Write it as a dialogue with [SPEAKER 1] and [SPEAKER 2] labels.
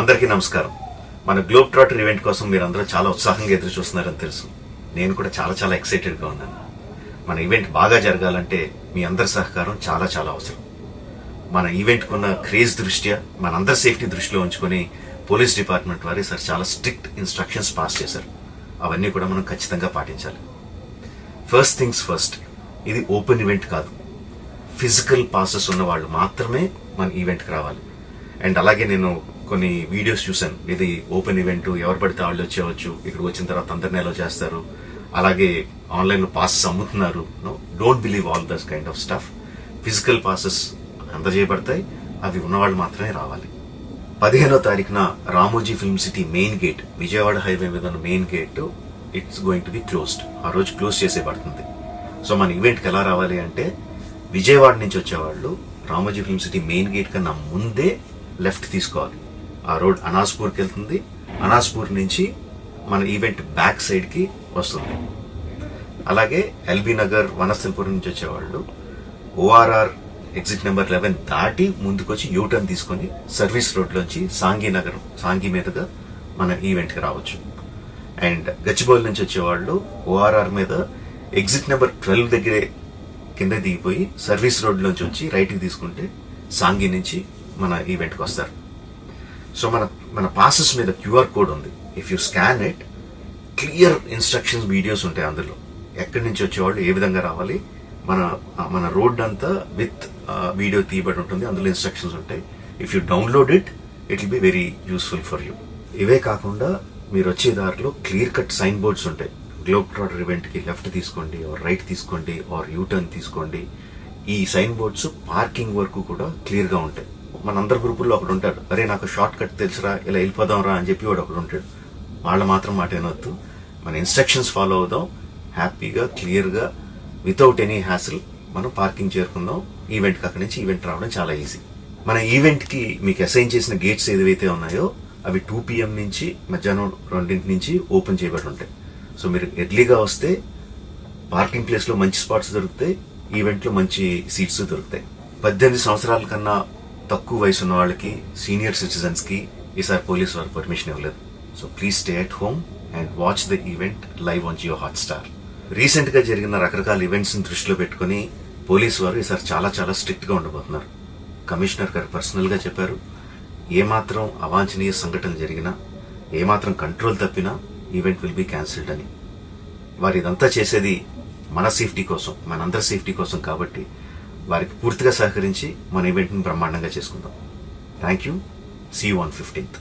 [SPEAKER 1] అందరికీ నమస్కారం. మన గ్లోబ్ ట్రాటర్ ఈవెంట్ కోసం మీరందరూ చాలా ఉత్సాహంగా ఎదురు చూస్తున్నారని తెలుసు. నేను కూడా చాలా ఎక్సైటెడ్గా ఉన్నాను. మన ఈవెంట్ బాగా జరగాలంటే మీ అందరి సహకారం చాలా అవసరం. మన ఈవెంట్కి ఉన్న క్రేజ్ దృష్ట్యా మనందరి సేఫ్టీ దృష్టిలో ఉంచుకొని పోలీస్ డిపార్ట్మెంట్ వారు సార్ చాలా స్ట్రిక్ట్ ఇన్స్ట్రక్షన్స్ పాస్ చేశారు. అవన్నీ కూడా మనం ఖచ్చితంగా పాటించాలి. ఫస్ట్ థింగ్స్ ఫస్ట్, ఇది ఓపెన్ ఈవెంట్ కాదు. ఫిజికల్ పాసెస్ ఉన్న వాళ్ళు మాత్రమే మన ఈవెంట్కి రావాలి. అండ్ అలాగే నేను కొన్ని వీడియోస్ చూశాను. ఇది ఓపెన్ ఈవెంట్, ఎవరు పడితే వాళ్ళు వచ్చేవచ్చు, ఇక్కడికి వచ్చిన తర్వాత అందరినీ అలో చేస్తారు, అలాగే ఆన్లైన్లో పాసెస్ అమ్ముతున్నారు. Don't believe all this kind of stuff. Physical passes అందజేయబడతాయి, అవి ఉన్నవాళ్ళు మాత్రమే రావాలి. 15వ తారీఖున Ramoji film city main gate, Vijayawada highway మీద ఉన్న main gate it's going to be closed. ఆ రోజు క్లోజ్ చేసేయబడుతుంది. సో మన ఈవెంట్కి ఎలా రావాలి అంటే, విజయవాడ నుంచి వచ్చేవాళ్ళు Ramoji film city main gate కన్నా ముందే లెఫ్ట్ తీసుకోవాలి. ఆ రోడ్ అనాస్పూర్కి వెళ్తుంది. అనాస్పూర్ నుంచి మన ఈవెంట్ బ్యాక్ సైడ్కి వస్తుంది. అలాగే ఎల్బీ నగర్, వనస్థలపురం నుంచి వచ్చేవాళ్ళు ఓఆర్ఆర్ ఎగ్జిట్ నెంబర్ 11 దాటి ముందుకొచ్చి యూటర్న్ తీసుకొని సర్వీస్ రోడ్లోంచి సాంఘీ మీదుగా మన ఈవెంట్కి రావచ్చు. అండ్ గచ్చిబౌలి నుంచి వచ్చేవాళ్ళు ఓఆర్ఆర్ మీద ఎగ్జిట్ నెంబర్ 12 దగ్గరే కింద దిగిపోయి సర్వీస్ రోడ్లోంచి వచ్చి రైట్కి తీసుకుంటే సాంఘీ నుంచి మన ఈవెంట్కి వస్తారు. సో మన పాసెస్ మీద క్యూఆర్ కోడ్ ఉంది. If you scan it, clear instructions videos ఉంటాయి అందులో. ఎక్కడి నుంచి వచ్చేవాళ్ళు ఏ విధంగా రావాలి, మన రోడ్ అంతా విత్ వీడియో తీయబడి ఉంటుంది. అందులో ఇన్స్ట్రక్షన్స్ ఉంటాయి. If you download it will be very useful for you. ఇవే కాకుండా మీరు వచ్చే దారిలో క్లియర్ కట్ సైన్ బోర్డ్స్ ఉంటాయి. గ్లోబ్ ట్రాటర్ ఈవెంట్కి లెఫ్ట్ తీసుకోండి, ఆర్ రైట్ తీసుకోండి, ఆర్ యూటర్న్ తీసుకోండి. ఈ సైన్ బోర్డ్స్ పార్కింగ్ వరకు కూడా క్లియర్గా ఉంటాయి. మనందరి గ్రూపుల్లో ఒకడు ఉంటాడు, అరే నాకు షార్ట్ కట్ తెలుసురా, ఇలా వెళ్ళిపోదాం రా అని చెప్పి వాడు ఒకడు ఉంటాడు. వాళ్ళ మాత్రం మాట వినొద్దు. మన ఇన్స్ట్రక్షన్స్ ఫాలో అవుదాం. హ్యాపీగా క్లియర్గా వితౌట్ ఎనీ హ్యాసిల్ మనం పార్కింగ్ చేరుకుందాం. ఈవెంట్కి అక్కడి నుంచి ఈవెంట్ రావడం చాలా ఈజీ. మన ఈవెంట్కి మీకు అసైన్ చేసిన గేట్స్ ఏదైతే ఉన్నాయో అవి 2 PM నుంచి మధ్యాహ్నం 2 నుంచి ఓపెన్ చేయబడి ఉంటాయి. సో మీరు ఎర్లీగా వస్తే పార్కింగ్ ప్లేస్లో మంచి స్పాట్స్ దొరుకుతాయి, ఈవెంట్లో మంచి సీట్స్ దొరుకుతాయి. 18 సంవత్సరాల కన్నా తక్కువ వయసు ఉన్న వాళ్ళకి, సీనియర్ సిటిజన్స్కి ఈసారి పోలీసు వారు పర్మిషన్ ఇవ్వలేదు. So please stay at home and watch the event live on Jio Hotstar. రీసెంట్గా జరిగిన రకరకాల ఈవెంట్స్ని దృష్టిలో పెట్టుకుని పోలీసు వారు ఈసారి చాలా స్ట్రిక్ట్గా ఉండబోతున్నారు. కమిషనర్ గారు పర్సనల్గా చెప్పారు, ఏమాత్రం అవాంఛనీయ సంఘటనలు జరిగినా, ఏమాత్రం కంట్రోల్ తప్పినా ఈవెంట్ విల్ బి క్యాన్సిల్డ్ అని. వారు ఇదంతా చేసేది మన సేఫ్టీ కోసం, మనందరి సేఫ్టీ కోసం. కాబట్టి వారికి పూర్తిగా సహకరించి మన ఈవెంట్ని బ్రహ్మాండంగా చేసుకుందాం. Thank you. See you on 15th.